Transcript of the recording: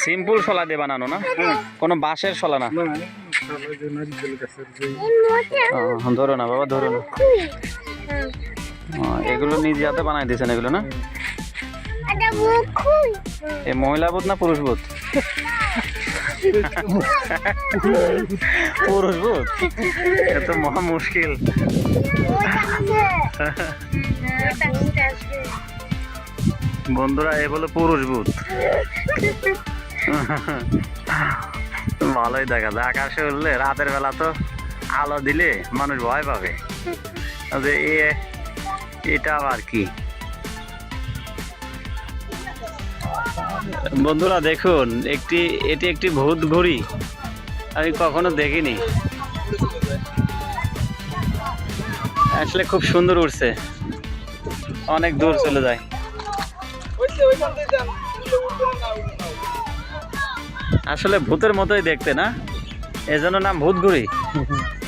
Simple শলা দিয়ে বানানো না, কোনো বাঁশের শলা না। ধরো না বাবা, ধরো না। এগুলো নিজে হাতে বানাই দিয়েছেন এগুলো না? এ মহিলা ভূত না পুরুষ ভূত? পুরুষ ভূত, এ তো মহা মুশকিল। বন্ধুরা, এ বলে পুরুষ ভূত। ভালোই দেখা যায়, আকাশে উঠলে রাতের বেলা তো আলো দিলে মানুষ ভয় পাবে যে এটা আবার কি। বন্ধুরা দেখুন, এটি একটি ভূত ঘুড়ি, আমি কখনো দেখিনি। আসলে খুব সুন্দর উড়ছে, অনেক দূর চলে যায়। আসলে ভূতের মতোই দেখতে না, এজন্য নাম ভূত ঘুড়ি।